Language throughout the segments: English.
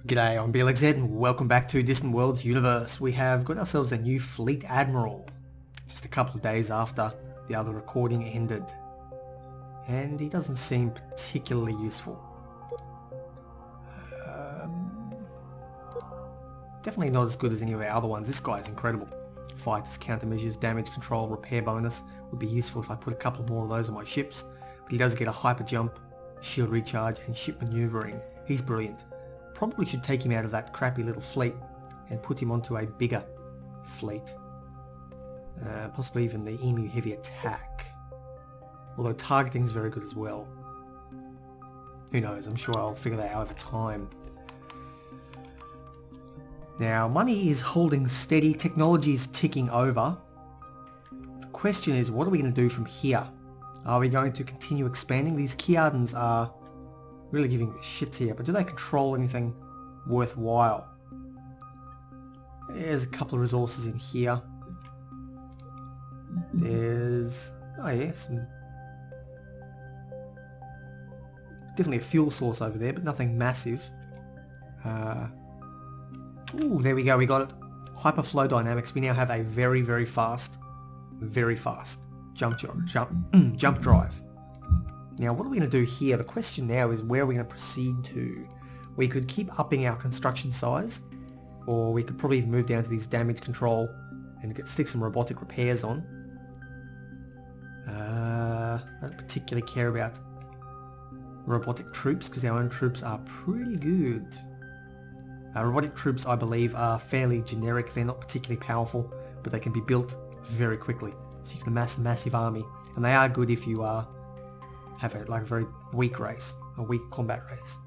G'day, I'm Blxz and welcome back to Distant Worlds Universe. We have got ourselves a new Fleet Admiral, just a couple of days after the other recording ended. And he doesn't seem particularly useful. Definitely not as good as any of our other ones. This guy is incredible. Fighters, countermeasures, damage control, repair bonus would be useful if I put a couple more of those on my ships. But he does get a hyper jump, shield recharge and ship maneuvering. He's brilliant. Probably should take him out of that crappy little fleet and put him onto a bigger fleet. Possibly even the Emu heavy attack. Although targeting is very good as well. Who knows, I'm sure I'll figure that out over time. Now, money is holding steady, technology is ticking over. The question is, what are we going to do from here? Are we going to continue expanding? These Kiardans are really giving shits here, but do they control anything worthwhile? There's a couple of resources in here. There's, oh yeah, definitely a fuel source over there, but nothing massive. Ooh, there we go, we got it. Hyperflow dynamics. We now have a very fast jump drive. Now, what are we going to do here? The question now is, where are we going to proceed to? We could keep upping our construction size, or we could probably even move down to these damage control and stick some robotic repairs on. I don't particularly care about robotic troops because our own troops are pretty good. Robotic troops, I believe, are fairly generic. They're not particularly powerful, but they can be built very quickly. So you can amass a massive army, and they are good if you have a very weak race, a weak combat race.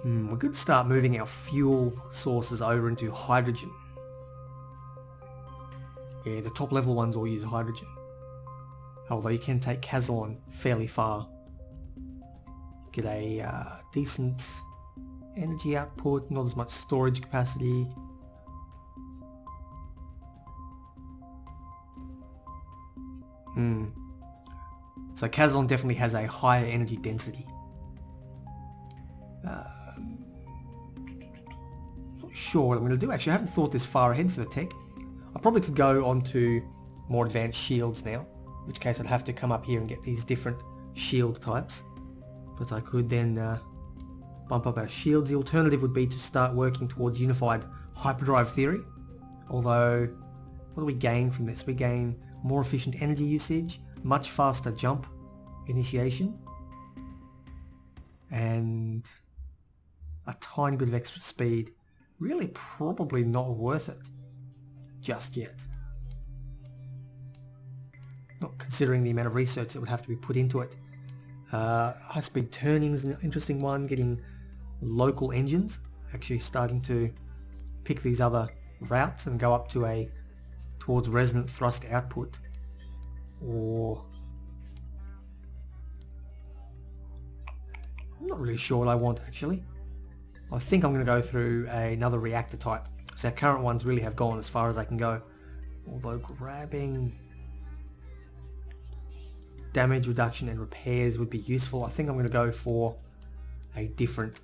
We could start moving our fuel sources over into hydrogen. Yeah, the top level ones all use hydrogen. Although you can take Kazalon fairly far. Get a decent energy output, not as much storage capacity. So Kazalon definitely has a higher energy density. Not sure what I'm going to do actually. I haven't thought this far ahead for the tech. I probably could go on to more advanced shields now, in which case I'd have to come up here and get these different shield types. But I could then bump up our shields. The alternative would be to start working towards unified hyperdrive theory. Although, what do we gain from this? We gain more efficient energy usage, much faster jump initiation, and a tiny bit of extra speed. Really probably not worth it just yet. Not considering the amount of research that would have to be put into it. High-speed turning is an interesting one, getting local engines, actually starting to pick these other routes and go up to towards resonant thrust output. Or I'm not really sure what I want actually. I think I'm going to go through another reactor type, because our current ones really have gone as far as I can go. Although grabbing damage reduction and repairs would be useful. I think I'm going to go for a different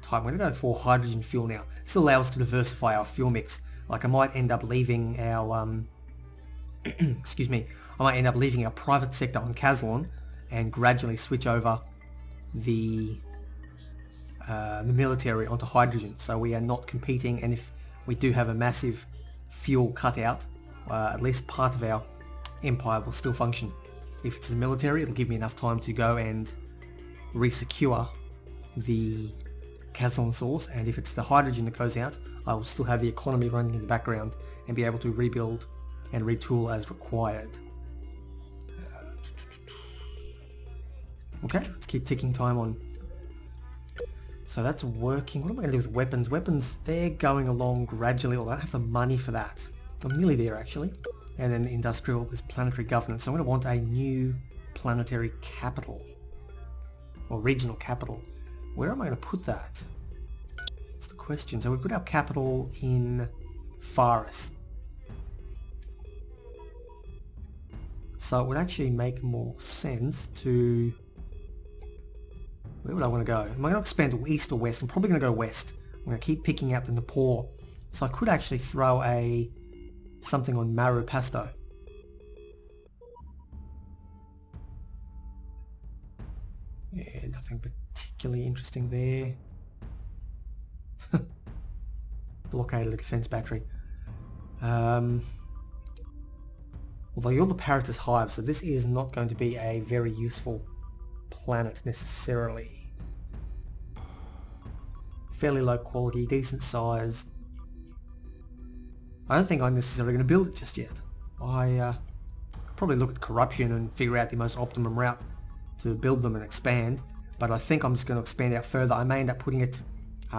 type. I'm going to go for hydrogen fuel now. This allows us to diversify our fuel mix. Like I might end up leaving our excuse me, I might end up leaving our private sector on Kazalon and gradually switch over the military onto hydrogen, so we are not competing, and if we do have a massive fuel cutout, at least part of our empire will still function. If it's the military, it'll give me enough time to go and resecure the Kazalon source, and if it's the hydrogen that goes out, I will still have the economy running in the background and be able to rebuild and retool as required. Okay, let's keep ticking time on. So that's working. What am I going to do with weapons? Weapons, they're going along gradually, although I don't have the money for that. I'm nearly there actually. And then industrial is planetary governance. So I'm going to want a new planetary capital. Or regional capital. Where am I going to put that? That's the question. So we've got our capital in Faris. So it would actually make more sense to Where would I want to go? Am I going to expand to east or west? I'm probably going to go west. I'm going to keep picking out the Nepal. So I could actually throw something on Maru Pasto. Yeah, nothing particularly interesting there. Blockaded the defense battery. Although you're the Paratus Hive, so this is not going to be a very useful planet necessarily. Fairly low quality, decent size. I don't think I'm necessarily going to build it just yet. I probably look at corruption and figure out the most optimum route to build them and expand, but I think I'm just going to expand out further. I may end up putting it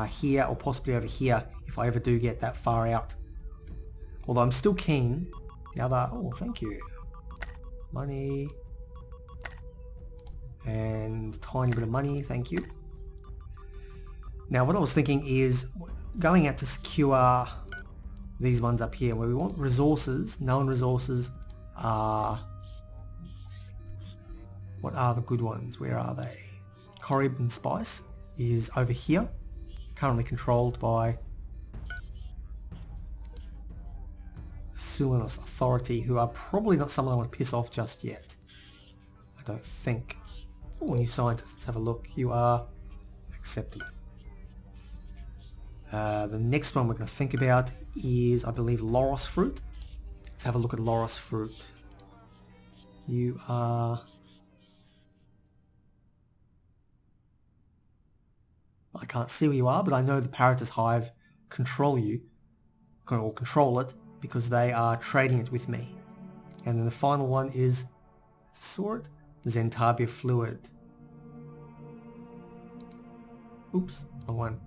here or possibly over here if I ever do get that far out. Although I'm still keen. The other, oh, thank you. Money. And a tiny bit of money, thank you. Now what I was thinking is going out to secure these ones up here where we want resources, known resources are... What are the good ones? Where are they? Corriban Spice is over here, currently controlled by Sulanos Authority, who are probably not someone I want to piss off just yet. I don't think. Oh, new scientist, let's have a look. You are accepted. The next one we're going to think about is, I believe, Loros Fruit. Let's have a look at Loros Fruit. You are... I can't see where you are, but I know the Paratus Hive control you, or control it, because they are trading it with me. And then the final one is, saw it? Zentabia Fluid. Oops, wrong one.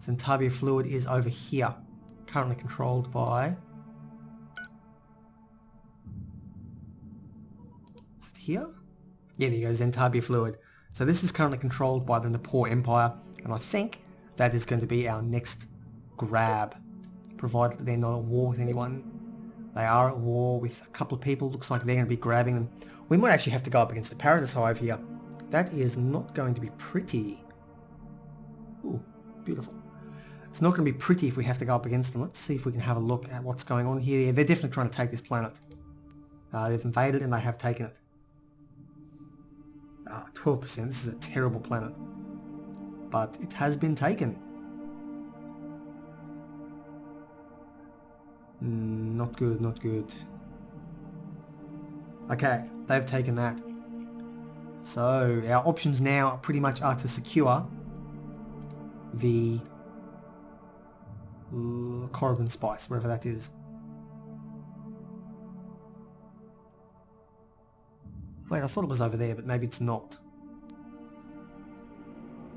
Zentabia Fluid is over here, currently controlled by... Is it here? Yeah, there you go, Zentabia Fluid. So this is currently controlled by the Nepal Empire, and I think that is going to be our next grab, provided that they're not at war with anyone. They are at war with a couple of people. Looks like they're going to be grabbing them. We might actually have to go up against the Paratus Hive here. That is not going to be pretty. Ooh, beautiful. It's not going to be pretty if we have to go up against them. Let's see if we can have a look at what's going on here. Yeah, they're definitely trying to take this planet. They've invaded and they have taken it. 12%. This is a terrible planet. But it has been taken. Not good, not good. Okay, they've taken that. So our options now pretty much are to secure the Corriban Spice, wherever that is. Wait, I thought it was over there, but maybe it's not.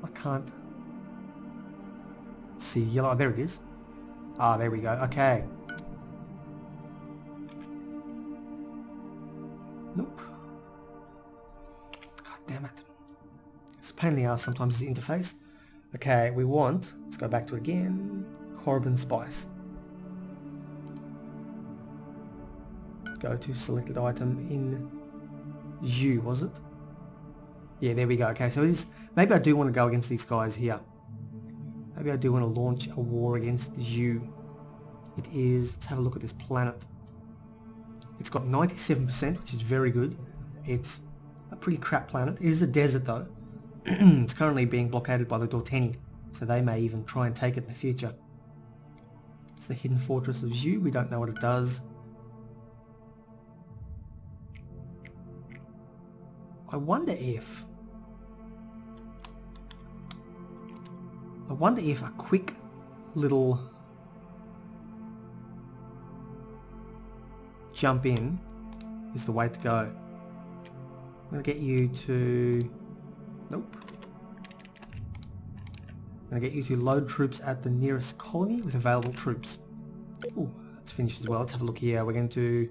I can't see yellow. Oh, there it is. Ah, there we go. Okay. Nope. God damn it. It's a pain in the ass sometimes, the interface. Okay, we want, let's go back to it again, Corriban Spice. Go to selected item in Zhu, was it? Yeah, there we go. Okay, so maybe I do want to go against these guys here. Maybe I do want to launch a war against Zhu. It is, let's have a look at this planet. It's got 97%, which is very good. It's a pretty crap planet. It is a desert though. It's currently being blockaded by the Dorteni, so they may even try and take it in the future. It's the hidden fortress of Zhu. We don't know what it does. I wonder if a quick little jump in is the way to go. I'm going to get you to... Nope. I'm going to get you to load troops at the nearest colony with available troops. Oh, that's finished as well. Let's have a look here. We're going to...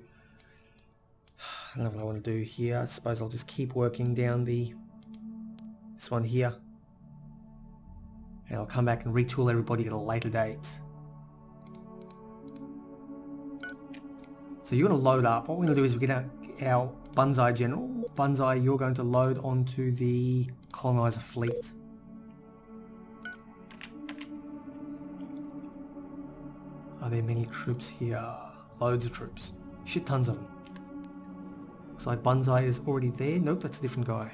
I don't know what I want to do here. I suppose I'll just keep working down this one here. And I'll come back and retool everybody at a later date. So you're going to load up. What we're going to do is we get our Banzai General. Banzai, you're going to load onto the colonizer fleet. Are there many troops here? Loads of troops. Shit tons of them. Looks like Banzai is already there. Nope, that's a different guy.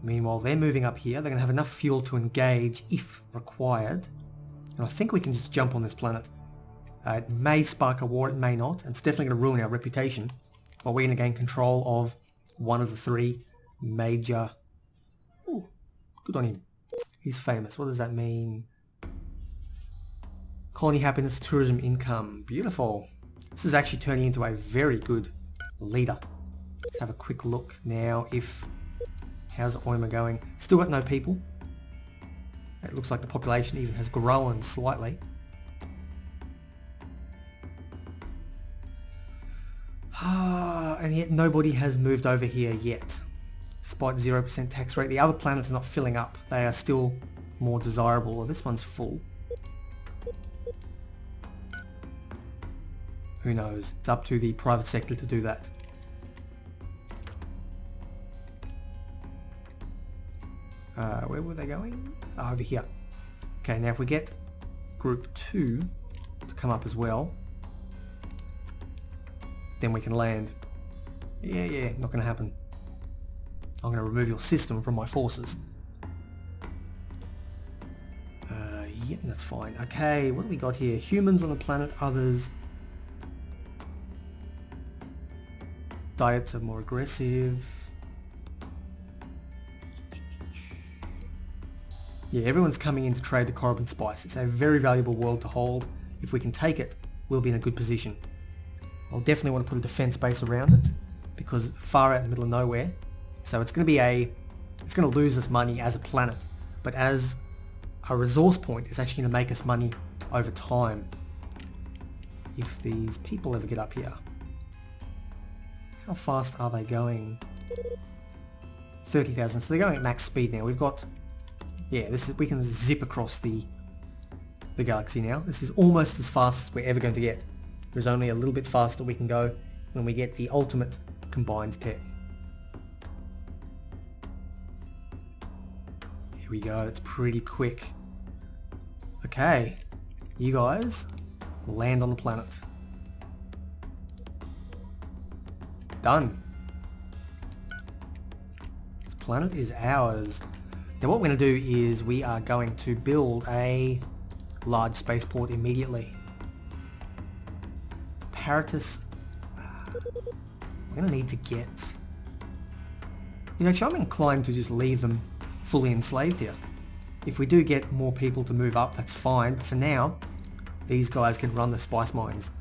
Meanwhile, they're moving up here. They're going to have enough fuel to engage if required. And I think we can just jump on this planet. It may spark a war, it may not. And it's definitely going to ruin our reputation. But we're going to gain control of one of the three major... Ooh, good on him. He's famous. What does that mean? Colony happiness, tourism income. Beautiful. This is actually turning into a very good leader. Let's have a quick look now if... How's Oima going? Still got no people. It looks like the population even has grown slightly. And yet nobody has moved over here yet. Despite 0% tax rate. The other planets are not filling up. They are still more desirable. Well, this one's full. Who knows? It's up to the private sector to do that. Where were they going? Oh, over here. Okay, now if we get group 2 to come up as well, then we can land. Yeah, not going to happen. I'm going to remove your system from my forces. Yep, that's fine. Okay, what do we got here? Humans on the planet, others. Diets are more aggressive. Yeah, everyone's coming in to trade the Korriban spice. It's a very valuable world to hold. If we can take it, we'll be in a good position. I'll definitely want to put a defense base around it because far out in the middle of nowhere. So it's going to be it's going to lose us money as a planet, but as a resource point, it's actually going to make us money over time. If these people ever get up here. How fast are they going? 30,000. So they're going at max speed now. We've got... Yeah, we can zip across the galaxy now. This is almost as fast as we're ever going to get. There's only a little bit faster we can go when we get the ultimate combined tech. Here we go, it's pretty quick. Okay, you guys land on the planet. Done. This planet is ours. Now what we're going to do is we are going to build a large spaceport immediately. Apparatus. We're going to need to get... Actually I'm inclined to just leave them fully enslaved here. If we do get more people to move up, that's fine. But for now, these guys can run the spice mines.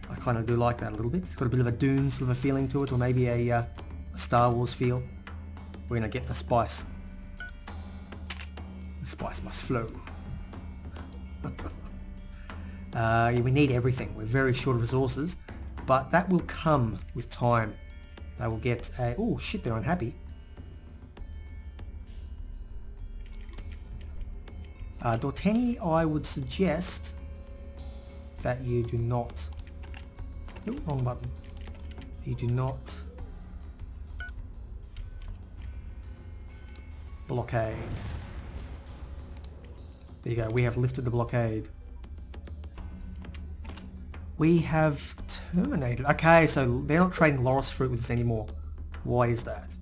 I kind of do like that a little bit. It's got a bit of a Dune sort of a feeling to it, or maybe a Star Wars feel. We're going to get the spice. The spice must flow. We need everything. We're very short of resources, but that will come with time. They will get a... Oh shit, they're unhappy. Dorteni, I would suggest that you do not... Nope, wrong button. You do not... blockade. There you go, we have lifted the blockade. We have terminated. Okay, so they're not trading Loris fruit with us anymore. Why is that?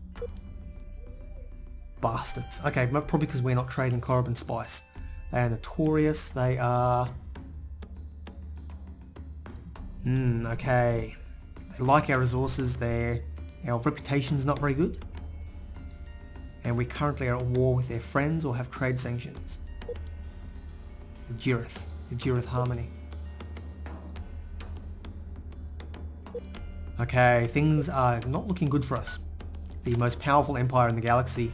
Bastards. Okay, probably because we're not trading Korriban spice. They are notorious. They are... okay. They like our resources. Our reputation's not very good. And we currently are at war with their friends or have trade sanctions. The Jirith Harmony. Okay, things are not looking good for us. The most powerful empire in the galaxy,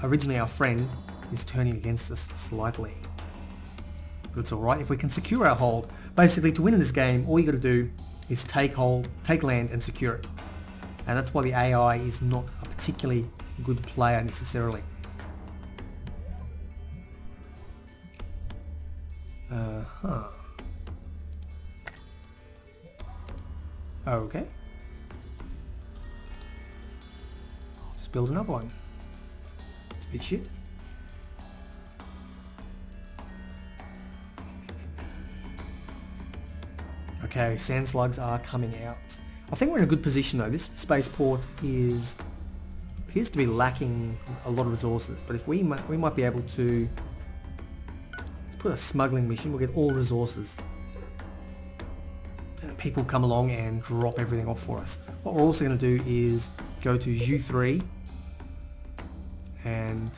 originally our friend, is turning against us slightly. But it's alright if we can secure our hold. Basically, to win in this game, all you gotta do is take land and secure it. And that's why the AI is not a particularly good player necessarily. Okay. Just build another one. It's a bit shit. Okay, sand slugs are coming out. I think we're in a good position though. This spaceport appears to be lacking a lot of resources, but if we might be able to, let's put a smuggling mission. We'll get all resources, and people come along and drop everything off for us. What we're also going to do is go to U3 and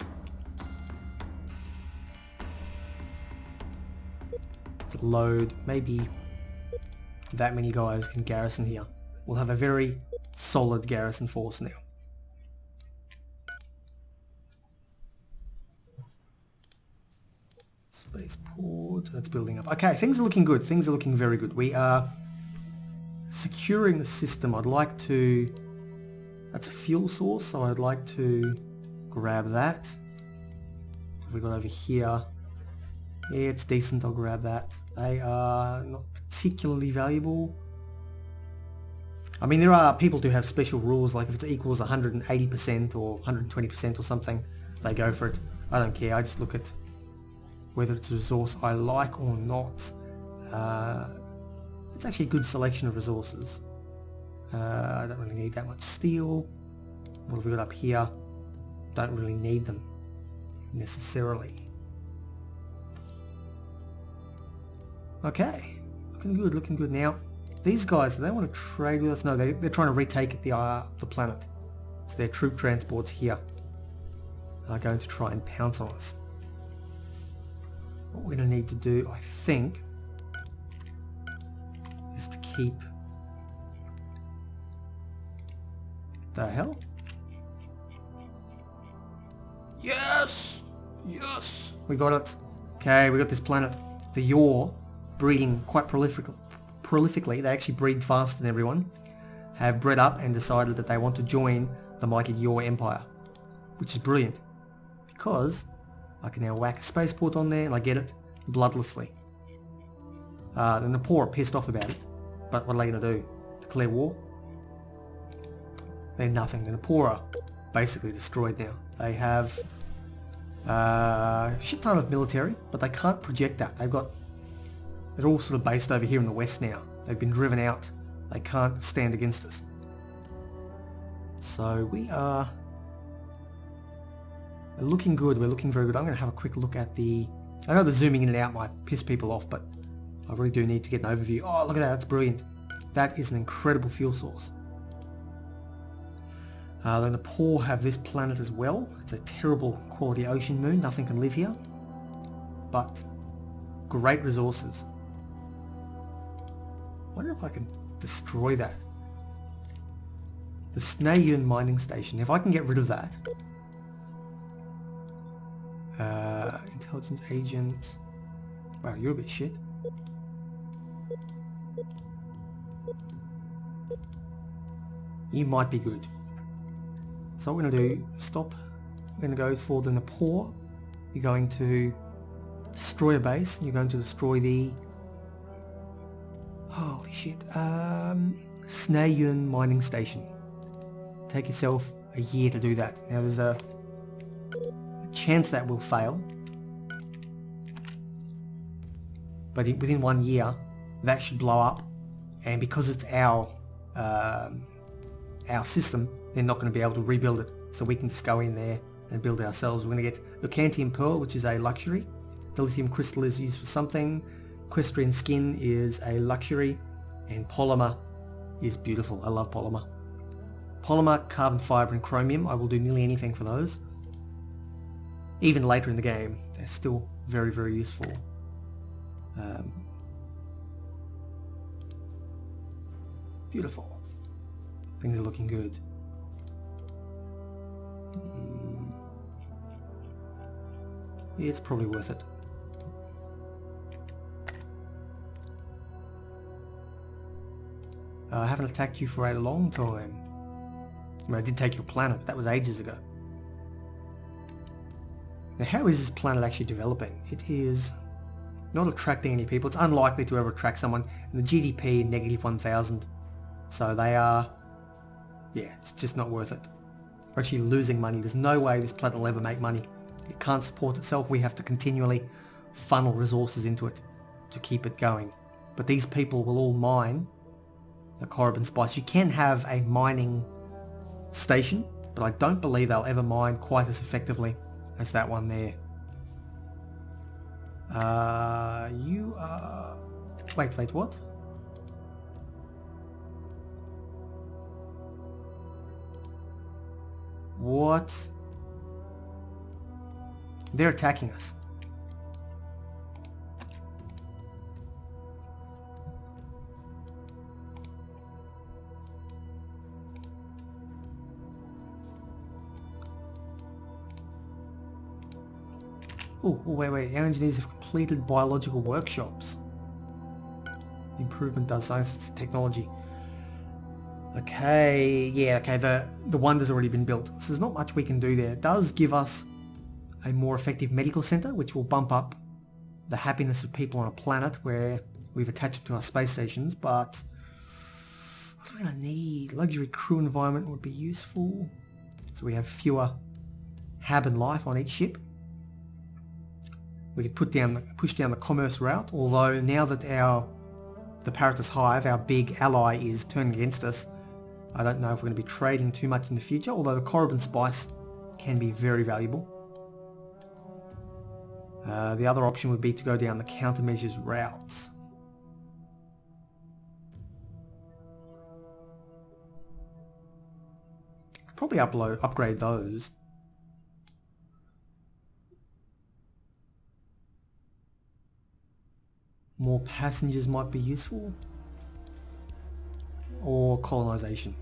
load. Maybe that many guys can garrison here. We'll have a very solid garrison force now. Spaceport, that's building up. Okay, things are looking good. Things are looking very good. We are securing the system. I'd like to... That's a fuel source, so I'd like to grab that. What have we got over here? Yeah, it's decent. I'll grab that. They are not particularly valuable. I mean, there are people who have special rules, like if it equals 180% or 120% or something, they go for it. I don't care. I just look at whether it's a resource I like or not. It's actually a good selection of resources. I don't really need that much steel. What have we got up here? Don't really need them necessarily. Okay, looking good, looking good. Now, these guys, do they want to trade with us? No, they're trying to retake the planet. So their troop transports here are going to try and pounce on us. What we're going to need to do, I think, is to keep... The hell? Yes! Yes! We got it. Okay, we got this planet. The Yor, breeding quite prolifically, they actually breed faster than everyone, have bred up and decided that they want to join the mighty Yor Empire, which is brilliant, because I can now whack a spaceport on there and I get it bloodlessly. The Nepal are pissed off about it, but what are they going to do? Declare war? They're nothing. The Nepal are basically destroyed now. They have a shit ton of military, but they can't project that. They're all sort of based over here in the west now. They've been driven out. They can't stand against us. So we are looking good. We're looking very good. I'm going to have a quick look at the... I know the zooming in and out might piss people off, but I really do need to get an overview. Oh, look at that. That's brilliant. That is an incredible fuel source. The Nepal have this planet as well. It's a terrible quality ocean moon. Nothing can live here. But great resources. I wonder if I can destroy that. The Snayun mining station. If I can get rid of that. Intelligence agent. Wow, you're a bit shit. You might be good. So what we're going to do, stop. We're going to go for the Nepal. You're going to destroy a base. And you're going to destroy the... Holy shit. Snayun mining station. Take yourself a year to do that. Now there's a chance that will fail. But within 1 year, that should blow up. And because it's our system, they're not going to be able to rebuild it. So we can just go in there and build it ourselves. We're going to get Lucantium Pearl, which is a luxury. Dilithium Crystal is used for something. Equestrian Skin is a luxury. And Polymer is beautiful. I love Polymer. Polymer, Carbon Fibre and Chromium. I will do nearly anything for those. Even later in the game, they're still very, very useful. Beautiful. Things are looking good. Yeah, it's probably worth it. I haven't attacked you for a long time. I mean, I did take your planet, but that was ages ago. Now, how is this planet actually developing? It is not attracting any people. It's unlikely to ever attract someone. And the GDP negative 1,000. So they are... Yeah, it's just not worth it. We're actually losing money. There's no way this planet will ever make money. It can't support itself. We have to continually funnel resources into it to keep it going. but these people will all mine the Korriban spice. You can have a mining station, but I don't believe they'll ever mine quite as effectively as that one there. You are... Wait, what? What? They're attacking us. Oh, wait. Our engineers have completed biological workshops. Improvement does science and technology. Okay, yeah, okay, the wonder's already been built. So there's not much we can do there. It does give us a more effective medical center, which will bump up the happiness of people on a planet where we've attached to our space stations, but what do I need? Luxury crew environment would be useful. So we have fewer hab and life on each ship. We could push down the commerce route, although now that the Paratus Hive, our big ally, is turning against us, I don't know if we're going to be trading too much in the future, although the Korriban spice can be very valuable. The other option would be to go down the countermeasures routes. Probably upgrade those. More passengers might be useful. Or colonization.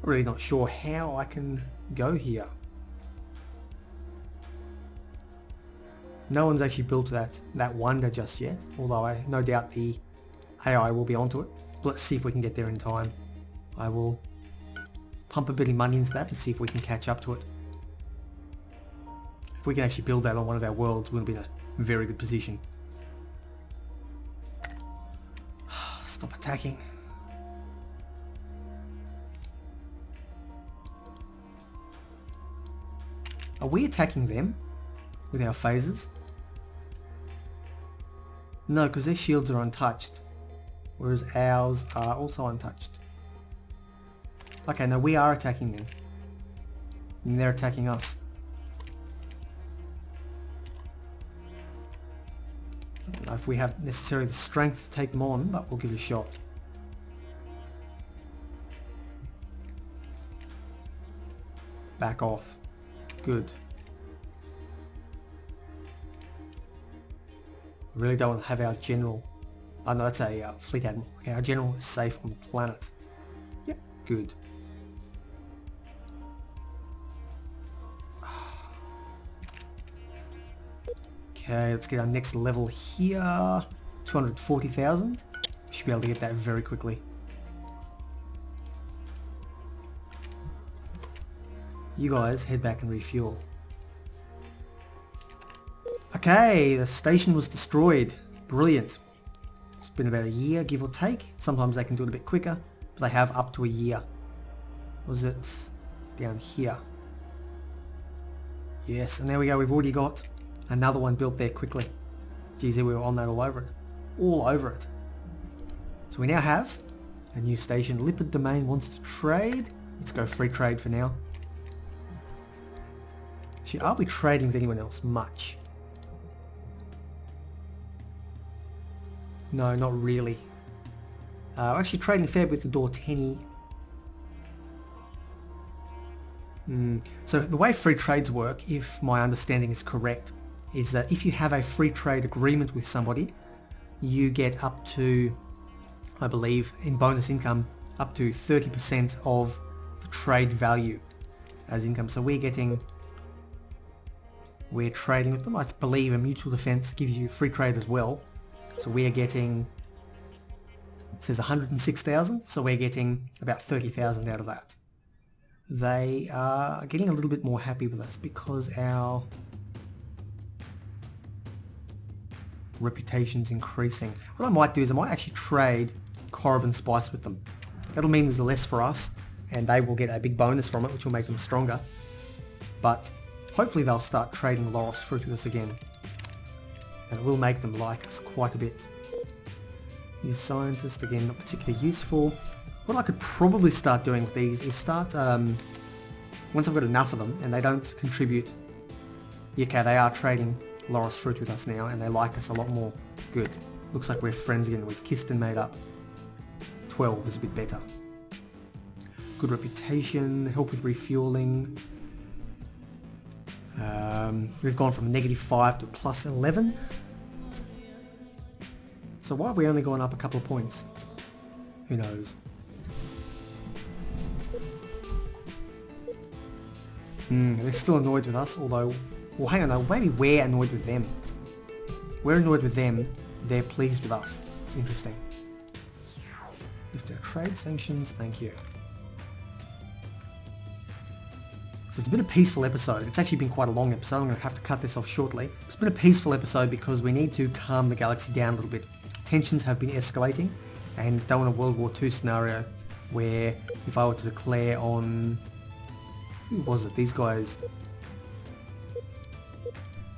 Really not sure how I can go here. No one's actually built that wonder just yet, although I no doubt the AI will be onto it. But let's see if we can get there in time. I will pump a bit of money into that and see if we can catch up to it. If we can actually build that on one of our worlds, we'll be in a very good position. Stop attacking. Are we attacking them with our phasers? No, because their shields are untouched, whereas ours are also untouched. Okay, no, we are attacking them, and they're attacking us. I don't know if we have necessarily the strength to take them on, but we'll give it a shot. Back off. Good. Really don't want to have our general... Oh no, that's a fleet admiral. Okay, our general is safe on the planet. Yep, good. Okay, let's get our next level here. 240,000. We should be able to get that very quickly. You guys head back and refuel. Okay, the station was destroyed. Brilliant. It's been about a year, give or take. Sometimes they can do it a bit quicker, but they have up to a year. Was it down here? Yes, and there we go. We've already got another one built there quickly. Geez, we were on that all over it. All over it. So we now have a new station. Lipid Domain wants to trade. Let's go free trade for now. Actually, are we trading with anyone else? Much. No, not really. We're actually trading a fair bit with the Dorteni. So the way free trades work, if my understanding is correct, is that if you have a free trade agreement with somebody, you get up to, I believe, in bonus income, up to 30% of the trade value as income. So we're trading with them. I believe a mutual defense gives you free trade as well. So we are getting, it says 106,000, so we're getting about 30,000 out of that. They are getting a little bit more happy with us because our reputation's increasing. What I might do is I might actually trade Korriban spice with them. That'll mean there's less for us, and they will get a big bonus from it, which will make them stronger. But hopefully they'll start trading Loris fruit with us again. And it will make them like us quite a bit. New scientist, again, not particularly useful. What I could probably start doing with these is start, once I've got enough of them and they don't contribute. Yeah, okay, they are trading Loris fruit with us now and they like us a lot more. Good. Looks like we're friends again. We've kissed and made up. 12 is a bit better. Good reputation, help with refueling. We've gone from -5 to +11. So why have we only gone up a couple of points? Who knows? They're still annoyed with us, although... Well, hang on, no, maybe we're annoyed with them. We're annoyed with them, they're pleased with us. Interesting. Lift our trade sanctions, thank you. So it's been a peaceful episode. It's actually been quite a long episode. I'm going to have to cut this off shortly. It's been a peaceful episode because we need to calm the galaxy down a little bit. Tensions have been escalating and don't want a World War II scenario where if I were to declare on... Who was it? These guys...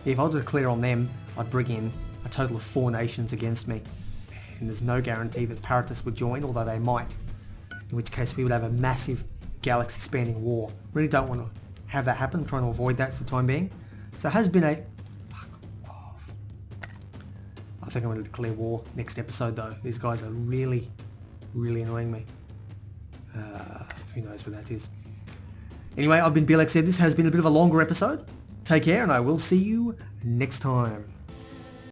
Yeah, if I were to declare on them, I'd bring in a total of 4 nations against me. And there's no guarantee that Paratus would join, although they might. In which case we would have a massive galaxy-spanning war. Really don't want to have that happen. I'm trying to avoid that for the time being. So it has been a... Fuck off. I think I'm going to declare war next episode though. These guys are really, really annoying me. Who knows what that is. Anyway, I've been Blxz. This has been a bit of a longer episode. Take care and I will see you next time.